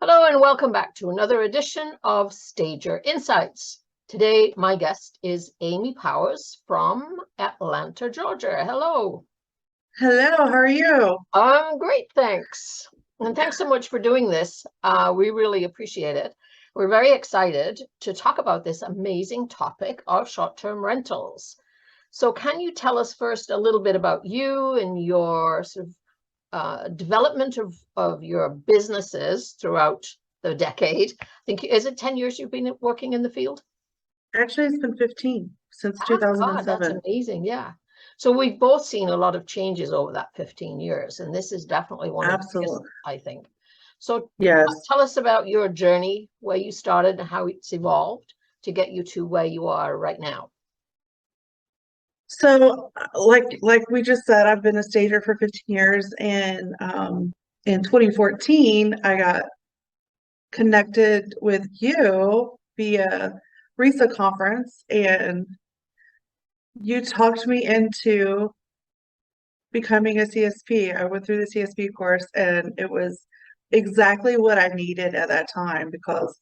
Hello and welcome back to another edition of Stager Insights. Today, my guest is Amy Powers from Atlanta, Georgia. Hello. Hello, how are you? I'm great, thanks. And thanks so much for doing this. We really appreciate it. We're very excited to talk about this amazing topic of short-term rentals. So can you tell us first a little bit about you and your sort of development of your businesses throughout the decade? I think, is it 10 years you've been working in the field? Actually, it's been 15 since God, that's 2007. amazing. Yeah. So we've both seen a lot of changes over that 15 years, and this is definitely one of the biggest, Absolutely. I think. So Yes. tell us about your journey, where you started and how it's evolved to get you to where you are right now. So, like we just said, I've been a stager for 15 years, and in 2014, I got connected with you via RISA conference, and you talked me into becoming a CSP. I went through the CSP course, and it was exactly what I needed at that time because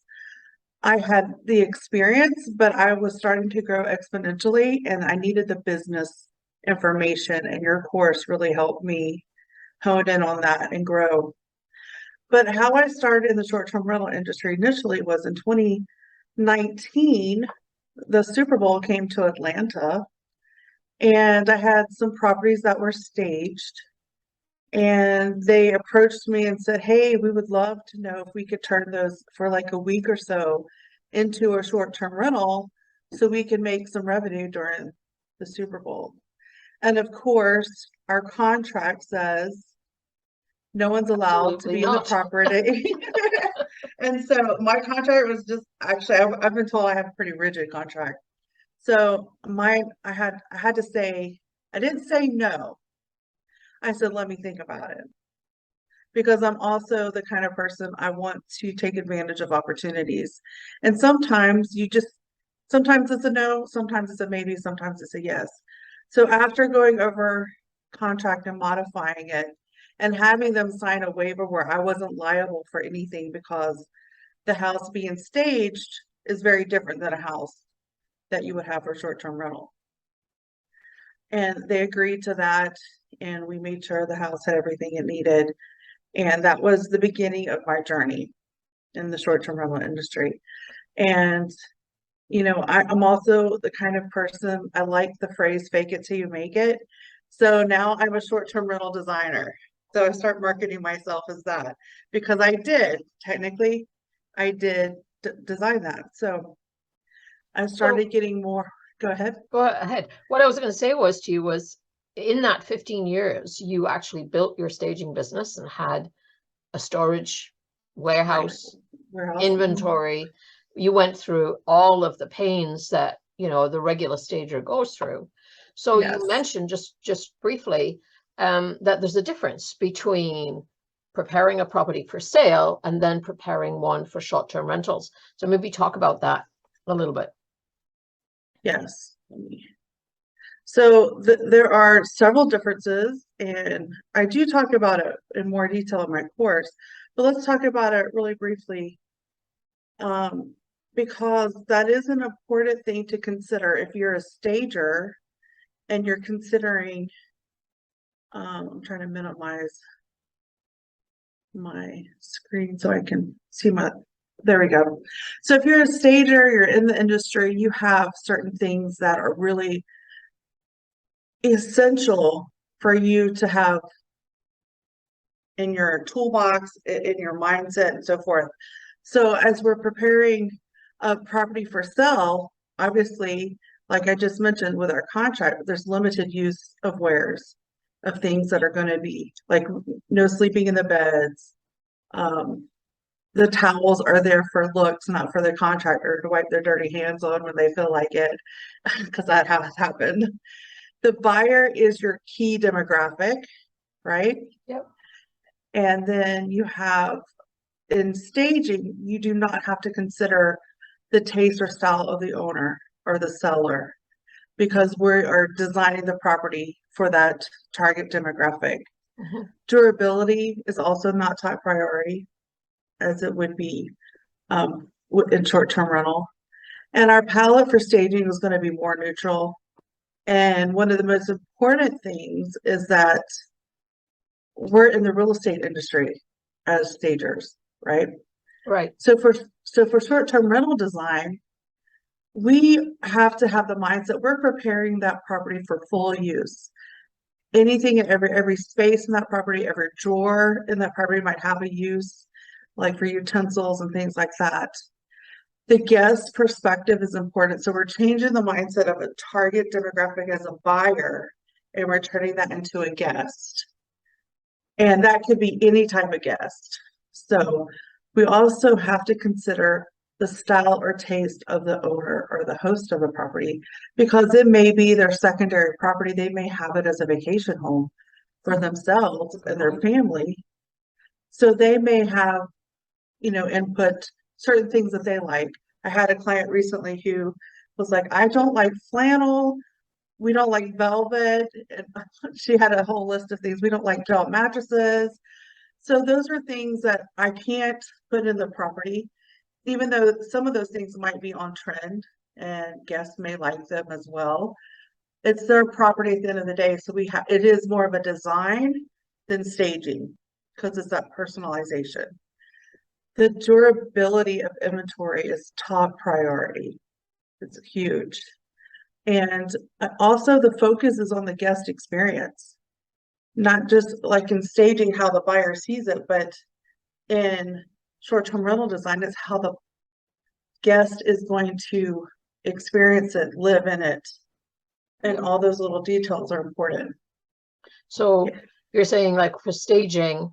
I had the experience, but I was starting to grow exponentially and I needed the business information, and your course really helped me hone in on that and grow. But how I started in the short-term rental industry initially was in 2019, the Super Bowl came to Atlanta, and I had some properties that were staged. And they approached me and said, "Hey, we would love to know if we could turn those for like a week or so into a short-term rental so we can make some revenue during the Super Bowl." And of course, our contract says no one's allowed to Absolutely be in the not. property. And so my contract was just actually, I've been told I have a pretty rigid contract. So I had to say, I didn't say no. I said, let me think about it, because I'm also the kind of person I want to take advantage of opportunities. And sometimes it's a no, sometimes it's a maybe, sometimes it's a yes. So after going over contract and modifying it and having them sign a waiver where I wasn't liable for anything because the house being staged is very different than a house that you would have for short-term rental. And they agreed to that, and we made sure the house had everything it needed. And that was the beginning of my journey in the short-term rental industry. And, I'm also the kind of person, I like the phrase fake it till you make it. So now I'm a short-term rental designer. So I start marketing myself as that because technically, I did design that. So I started So getting more. Go ahead. go ahead. What I was going to say was to you was in that 15 years, you actually built your staging business and had a storage Right. warehouse, Warehouse. inventory. You went through all of the pains that, the regular stager goes through. So you Yes. mentioned just briefly that there's a difference between preparing a property for sale and then preparing one for short-term rentals. So maybe talk about that a little bit. Yes. So there are several differences, and I do talk about it in more detail in my course, but let's talk about it really briefly, because that is an important thing to consider if you're a stager and you're considering, I'm trying to minimize my screen so I can see there we go. So if you're a stager, you're in the industry, you have certain things that are really essential for you to have in your toolbox, in your mindset, and so forth. So as we're preparing a property for sale, obviously, like I just mentioned with our contract, there's limited use of wares, of things that are going to be like no sleeping in the beds. The towels are there for looks, not for the contractor to wipe their dirty hands on when they feel like it, because that has happened. The buyer is your key demographic, right? Yep. And then you have, in staging, you do not have to consider the taste or style of the owner or the seller because we are designing the property for that target demographic. Mhm. Durability is also not top priority. as it would be in short-term rental. And our palette for staging is going to be more neutral. And one of the most important things is that we're in the real estate industry as stagers, right? Right. So for short-term rental design, we have to have the mindset we're preparing that property for full use. Anything in every space in that property, every drawer in that property might have a use, like for utensils and things like that. The guest perspective is important. So we're changing the mindset of a target demographic as a buyer, and we're turning that into a guest. And that could be any type of guest. So we also have to consider the style or taste of the owner or the host of a property, because it may be their secondary property. They may have it as a vacation home for themselves and their family. So they may have, input certain things that they like. I had a client recently who was like, I don't like flannel. We don't like velvet. And she had a whole list of things. We don't like gel mattresses. So those are things that I can't put in the property, even though some of those things might be on trend and guests may like them as well. It's their property at the end of the day. So it is more of a design than staging, because it's that personalization. The durability of inventory is top priority. It's huge. And also the focus is on the guest experience, not just like in staging how the buyer sees it, but in short-term rental design, it's how the guest is going to experience it, live in it. And all those little details are important. So you're saying, like, for staging,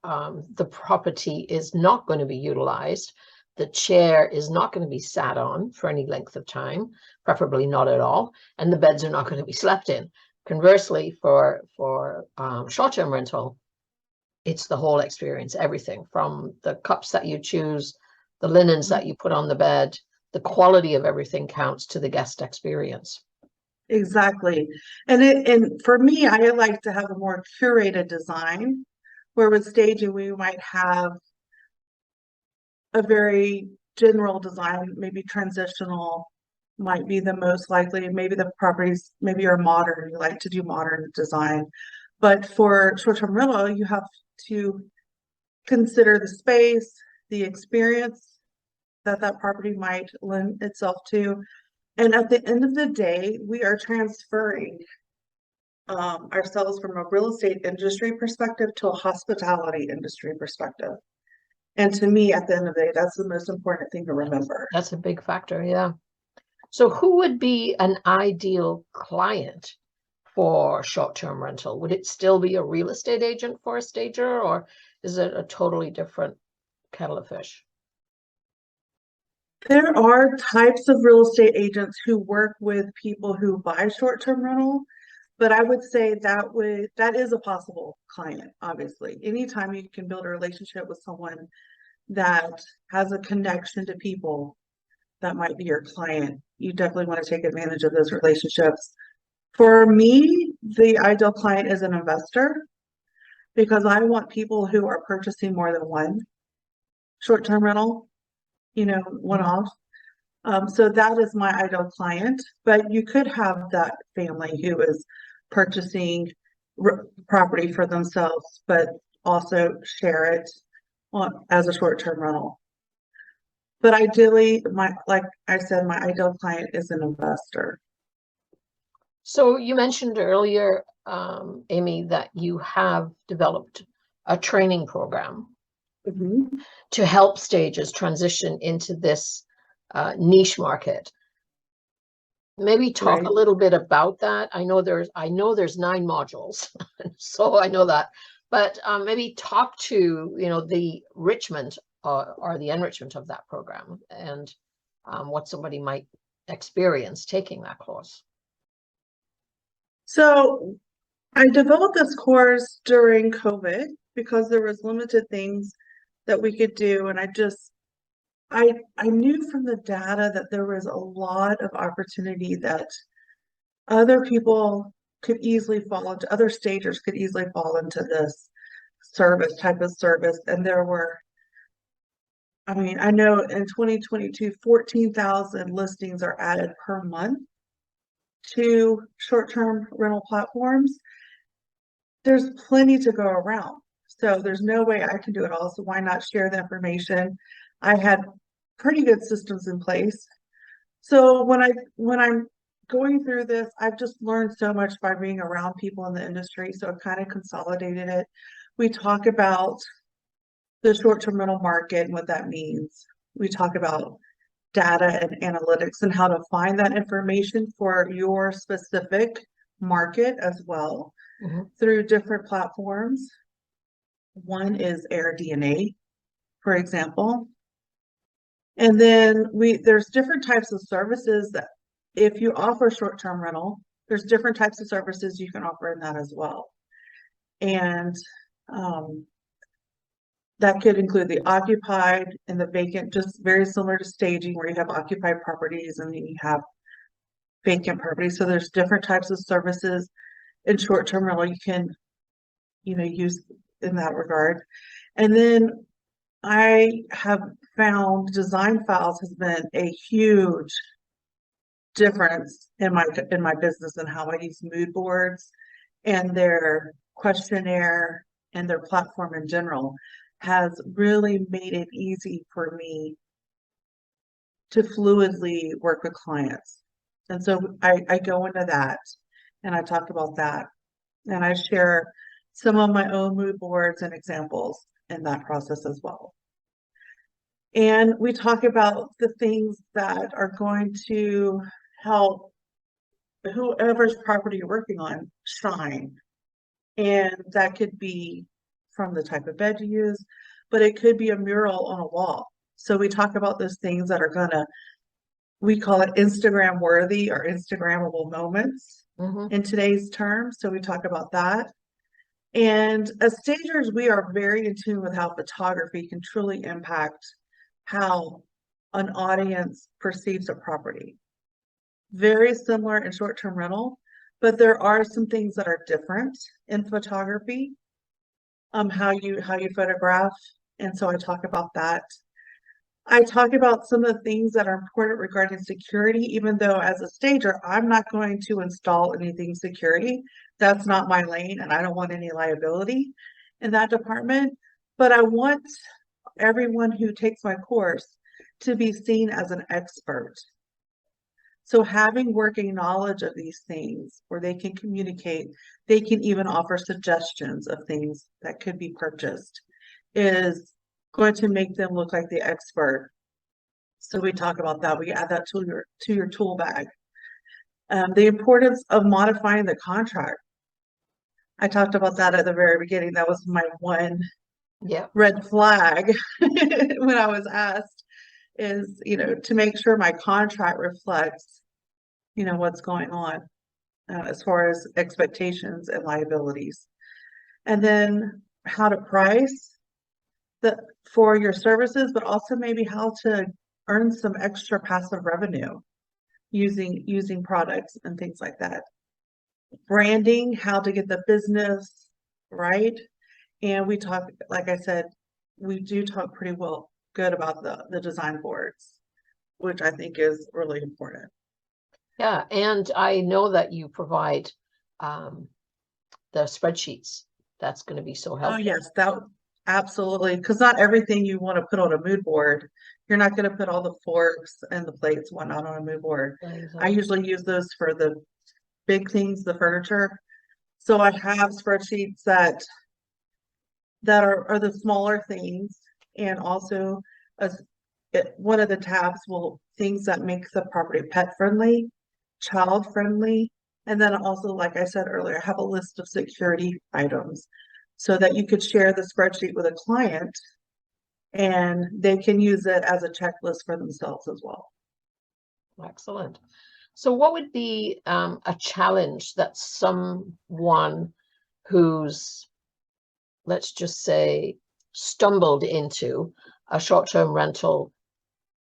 the property is not going to be utilized. The chair is not going to be sat on for any length of time, preferably not at all, and the beds are not going to be slept in. Conversely, for short-term rental, it's the whole experience, everything from the cups that you choose, the linens that you put on the bed, the quality of everything counts to the guest experience. Exactly. And for me, I like to have a more curated design, where with staging, we might have a very general design, maybe transitional might be the most likely. Maybe the properties, maybe are modern, you like to do modern design. But for short-term rental, you have to consider the space, the experience that property might lend itself to. And at the end of the day, we are transferring ourselves from a real estate industry perspective to a hospitality industry perspective. And to me, at the end of the day, that's the most important thing to remember. That's a big factor, yeah. So who would be an ideal client for short-term rental? Would it still be a real estate agent for a stager, or is it a totally different kettle of fish? There are types of real estate agents who work with people who buy short-term rental, but I would say that is a possible client, obviously. Anytime you can build a relationship with someone that has a connection to people that might be your client, you definitely want to take advantage of those relationships. For me, the ideal client is an investor, because I want people who are purchasing more than one short-term rental, one-off. So that is my ideal client, but you could have that family who is purchasing property for themselves, but also share it as a short-term rental. But ideally, like I said, my ideal client is an investor. So you mentioned earlier, Amy, that you have developed a training program to help stagers transition into this niche market. Maybe talk a little bit about that. I know there's 9 modules, so I know that. But maybe talk to the enrichment or the enrichment of that program, and what somebody might experience taking that course. So I developed this course during COVID because there was limited things that we could do, and I knew from the data that there was a lot of opportunity that other people could easily fall into, other stagers could easily fall into this type of service. And there were I mean, I know in 2022, 14,000 listings are added per month to short-term rental platforms. There's plenty to go around. So there's no way I can do it all. So why not share the information? I had pretty good systems in place. So when I'm going through this, I've just learned so much by being around people in the industry. So I've kind of consolidated it. We talk about the short-term rental market and what that means. We talk about data and analytics and how to find that information for your specific market as well through different platforms. One is AirDNA, for example. And then there's different types of services that if you offer short-term rental, there's different types of services you can offer in that as well. And that could include the occupied and the vacant, just very similar to staging where you have occupied properties and then you have vacant properties. So there's different types of services in short-term rental you can, use in that regard. And then I have found design files has been a huge difference in my business and how I use mood boards and their questionnaire and their platform in general has really made it easy for me to fluidly work with clients. And so I go into that and I talk about that and I share some of my own mood boards and examples in that process as well. And we talk about the things that are going to help whoever's property you're working on shine. And that could be from the type of bed you use, but it could be a mural on a wall. So we talk about those things that are we call it Instagram worthy or Instagrammable moments in today's terms. So we talk about that. And as stagers, we are very in tune with how photography can truly impact how an audience perceives a property. Very similar in short-term rental, but there are some things that are different in photography, how you photograph. And so I talk about that. I talk about some of the things that are important regarding security, even though as a stager, I'm not going to install anything security. That's not my lane, and I don't want any liability in that department. But I want everyone who takes my course to be seen as an expert. So having working knowledge of these things where they can communicate, they can even offer suggestions of things that could be purchased is going to make them look like the expert. So we talk about that. We add that to your tool bag. The importance of modifying the contract. I talked about that at the very beginning. That was my one red flag when I was asked is, to make sure my contract reflects, what's going on as far as expectations and liabilities. And then how to price for your services, but also maybe how to earn some extra passive revenue using products and things like that. Branding, how to get the business right. And we talk, like I said, we do talk pretty good about the design boards, which I think is really important. Yeah, and I know that you provide the spreadsheets. That's going to be so helpful. Oh yes, that absolutely, because not everything you want to put on a mood board. You're not going to put all the forks and the plates, whatnot, on a mood board. Exactly. I usually use those for the big things, the furniture. So I have spreadsheets that are the smaller things, and also one of the tabs will things that make the property pet friendly, child friendly, and then also, like I said earlier, have a list of security items so that you could share the spreadsheet with a client and they can use it as a checklist for themselves as well. Excellent. So what would be a challenge that someone who's, let's just say, stumbled into a short-term rental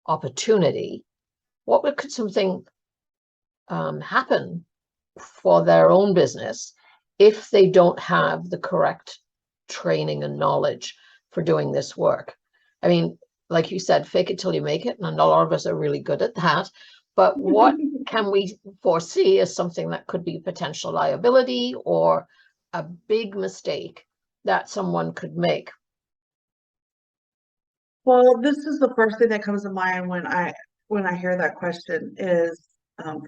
opportunity, could something happen for their own business if they don't have the correct training and knowledge for doing this work? I mean, like you said, fake it till you make it, and a lot of us are really good at that. But what can we foresee as something that could be potential liability or a big mistake that someone could make? Well, this is the first thing that comes to mind when I hear that question is,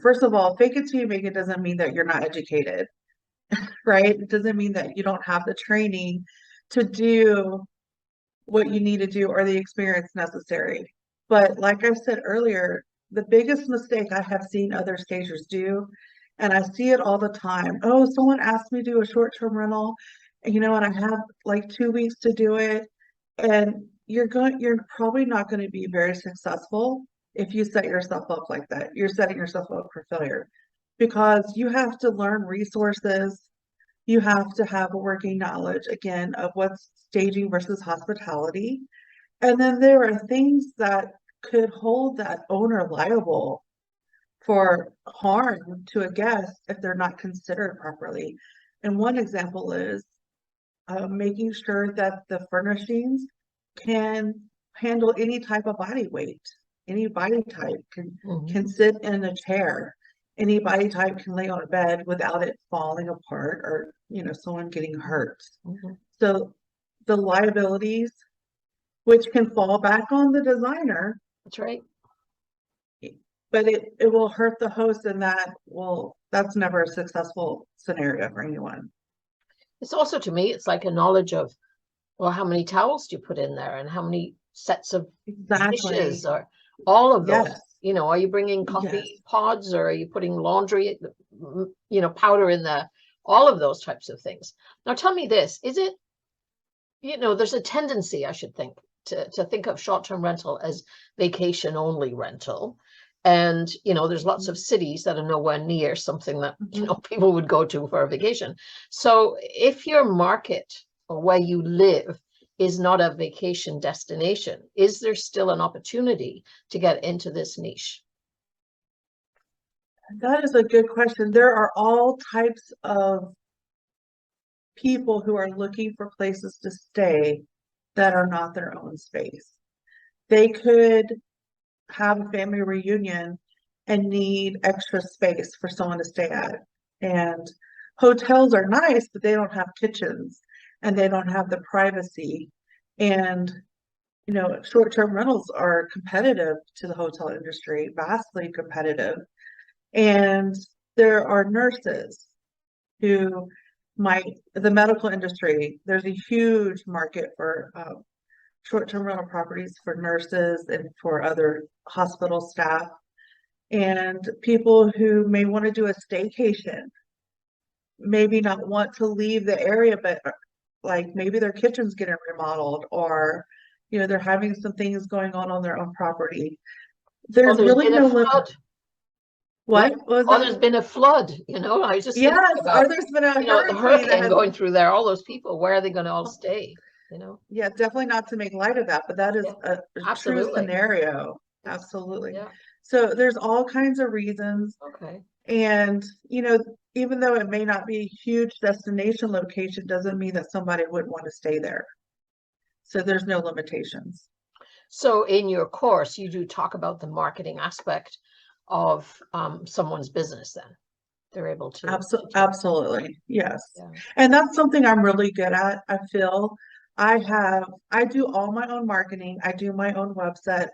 first of all, fake it till you make it doesn't mean that you're not educated, right? It doesn't mean that you don't have the training to do what you need to do or the experience necessary. But like I said earlier, the biggest mistake I have seen other stagers do, and I see it all the time. Oh, someone asked me to do a short-term rental, and I have like 2 weeks to do it. And you're probably not going to be very successful if you set yourself up like that. You're setting yourself up for failure because you have to learn resources. You have to have a working knowledge again of what's staging versus hospitality. And then there are things that could hold that owner liable for harm to a guest if they're not considered properly. And one example is making sure that the furnishings can handle any type of body weight. Any body type can sit in a chair. Any body type can lay on a bed without it falling apart or someone getting hurt. So the liabilities, which can fall back on the designer, That's right. but it will hurt the host, and that's never a successful scenario for anyone. It's also, to me, it's like a knowledge of, well, how many towels do you put in there and how many sets of dishes or all of those? Yes. Are you bringing coffee Yes. pods or are you putting laundry, powder in all of those types of things? Now, tell me this, is it, there's a tendency, I should think, to think of short-term rental as vacation only rental. And, there's lots of cities that are nowhere near something that, people would go to for a vacation. So if your market or where you live is not a vacation destination, is there still an opportunity to get into this niche? That is a good question. There are all types of people who are looking for places to stay that are not their own space. They could have a family reunion and need extra space for someone to stay at. And hotels are nice, but they don't have kitchens and they don't have the privacy. And short-term rentals are competitive to the hotel industry, vastly competitive. And there are nurses who the medical industry, there's a huge market for short-term rental properties for nurses and for other hospital staff, and people who may want to do a staycation, maybe not want to leave the area, but like maybe their kitchen's getting remodeled or they're having some things going on their own property. There's really no limit. What was that? There's been a flood, I was just thinking about, or there's been a the hurricane going through there, all those people, where are they going to all stay? Yeah, definitely not to make light of that, but that is a true scenario. Absolutely. Yeah. So there's all kinds of reasons. Okay. And, even though it may not be a huge destination location, doesn't mean that somebody wouldn't want to stay there. So there's no limitations. So in your course, you do talk about the marketing aspect of someone's business then. They're able to. Absolutely. Yes. Yeah. And that's something I'm really good at. I feel I do all my own marketing. I do my own website,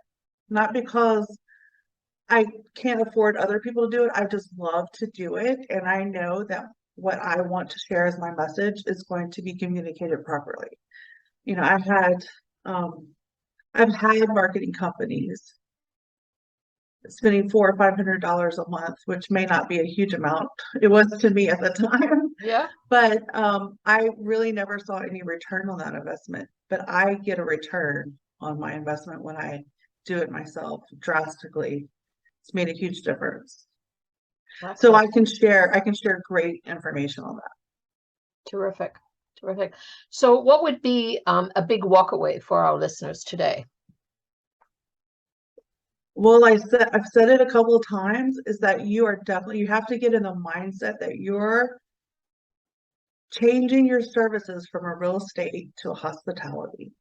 not because I can't afford other people to do it. I just love to do it. And I know that what I want to share as my message is going to be communicated properly. I've had marketing companies spending $400 or $500 a month, which may not be a huge amount. It was to me at the time. Yeah. But I really never saw any return on that investment. But I get a return on my investment when I do it myself drastically. It's made a huge difference. So I can share great information on that. Terrific. Terrific. So what would be a big walkaway for our listeners today? Well, I've said it a couple of times, is that you have to get in the mindset that you're changing your services from a real estate to a hospitality.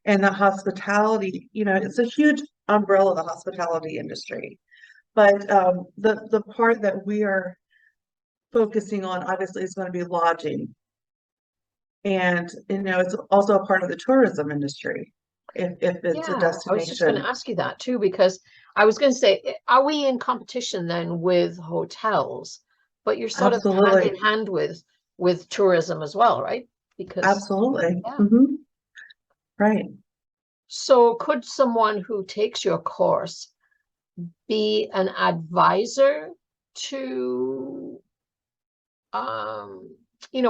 and the hospitality, it's a huge umbrella, the hospitality industry. But the part that we are focusing on obviously is going to be lodging. And it's also a part of the tourism industry if it's a Yeah, I was just going to destination. ask you that too, because I was going to say, are we in competition then with hotels? But you're sort of hand in Absolutely. hand with tourism as well, right? Because Absolutely. yeah. Right. So could someone who takes your course be an advisor to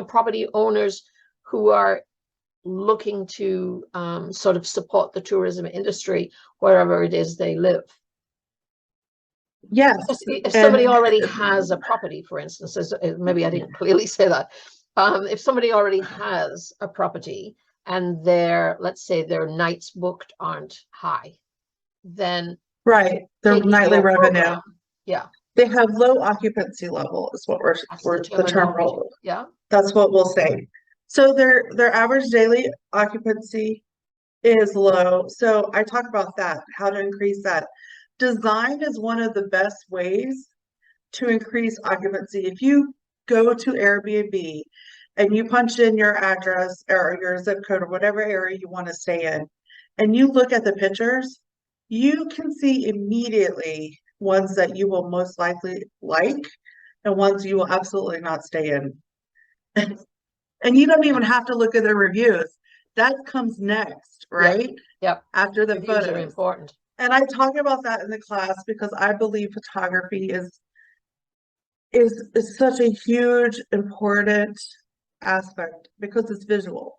property owners who are looking to sort of support the tourism industry wherever it is they live? Yes. If And somebody already has a property, for instance, maybe I didn't clearly say that. If somebody already has a property and let's say their nights booked aren't high, then right, the taking nightly your revenue. program, yeah, They have low occupancy level is what that's the the term terminology. role. Yeah, That's what we'll say. So their average daily occupancy is low. So I talk about that, how to increase that. Design is one of the best ways to increase occupancy. If you go to Airbnb and you punch in your address or your zip code or whatever area you want to stay in, and you look at the pictures, you can see immediately ones that you will most likely like and ones you will absolutely not stay in. And you don't even have to look at the reviews. That comes next, yep, right? yep. After the Reviews are photos. important. And I talk about that in the class because I believe photography is such a huge, important aspect because it's visual.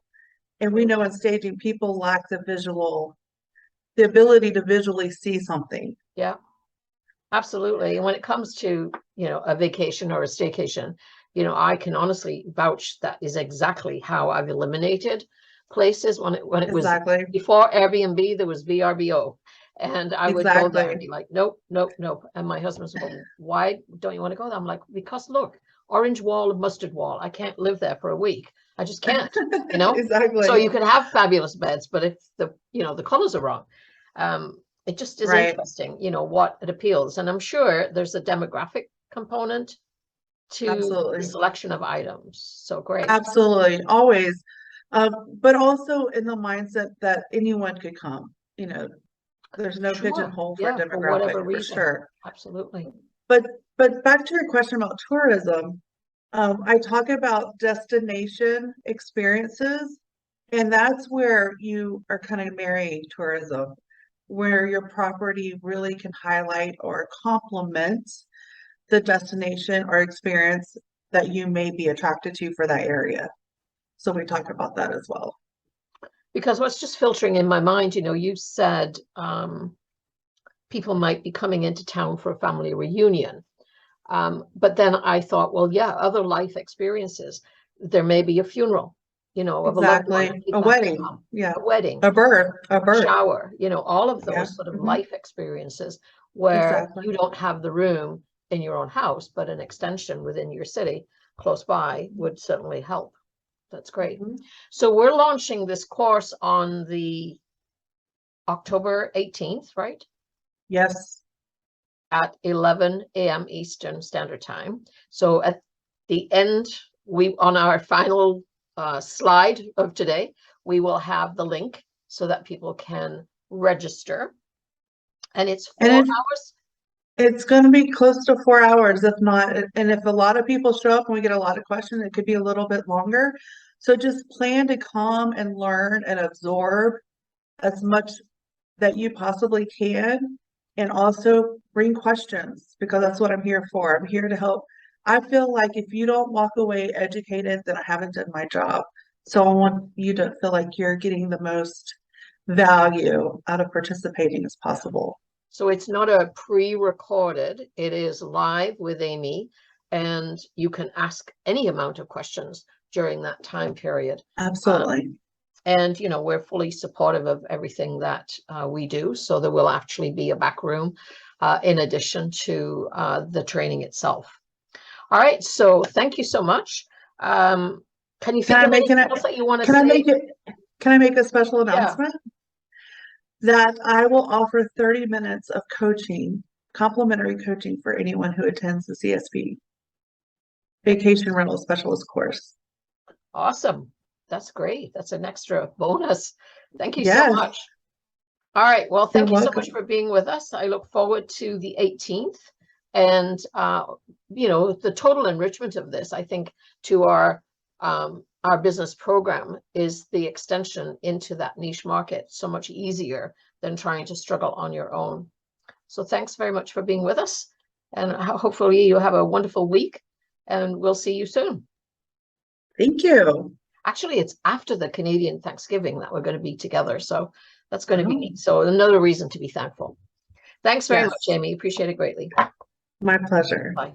And we know in staging, people lack the ability to visually see something. Yeah, absolutely. And when it comes to, a vacation or a staycation, I can honestly vouch that is exactly how I've eliminated places when it was Exactly. before Airbnb, there was VRBO. And I would go there and Exactly. be like, nope, nope, nope. And my husband said, well, why don't you want to go there? I'm like, because look, orange wall and mustard wall. I can't live there for a week. I just can't, So Exactly. you can have fabulous beds, but if the colors are wrong, it just is Right. interesting, what it appeals. And I'm sure there's a demographic component to the Absolutely. selection of items. So great. Absolutely. Always. But also in the mindset that anyone could come, there's no Sure. pigeonhole for a Yeah, for demographic whatever for reason. sure. Absolutely. But back to your question about tourism, I talk about destination experiences, and that's where you are kind of marrying tourism, where your property really can highlight or complement the destination or experience that you may be attracted to for that area. So we talk about that as well. Because what's just filtering in my mind, you said people might be coming into town for a family reunion. But then I thought, well, yeah, other life experiences. There may be a funeral, of a loved one, Exactly. and A people have to wedding. come. Yeah. A wedding, A birth. A a birth. shower, all of Yeah. those sort of Hmm. life experiences where Exactly. you don't have the room in your own house, but an extension within your city close by would certainly help. That's great. Hmm. So we're launching this course on the October 18th, right? Yes. At 11 a.m. Eastern Standard Time. So at the end, on our final slide of today, we will have the link so that people can register. And it's And 4 hours. it's going to be close to 4 hours, if not. And if a lot of people show up and we get a lot of questions, it could be a little bit longer. So just plan to come and learn and absorb as much that you possibly can. And also bring questions because that's what I'm here for. I'm here to help. I feel like if you don't walk away educated, then I haven't done my job. So I want you to feel like you're getting the most value out of participating as possible. So it's not a pre-recorded, it is live with Amy, and you can ask any amount of questions during that time period. Absolutely. And, we're fully supportive of everything that we do. So there will actually be a back room in addition to the training itself. All right. So thank you so much. Can you Can think I of make anything an else that you want to can I say? make it can I make a special Yeah. announcement? that I will offer 30 minutes of coaching, complimentary coaching for anyone who attends the CSP Vacation Rental Specialist course. Awesome. That's great. That's an extra bonus. Thank you so Yes, much. All right. Well, you're thank you so much welcome. for being with us. I look forward to the 18th and, you know, the total enrichment of this, I think, to our business program is the extension into that niche market so much easier than trying to struggle on your own. So thanks very much for being with us. And hopefully you have a wonderful week and we'll see you soon. Thank you. Actually, it's after the Canadian Thanksgiving that we're going to be together. So that's going to be Oh, neat. So another reason to be thankful. Thanks very yes, much, Amy. Appreciate it greatly. my pleasure. Bye.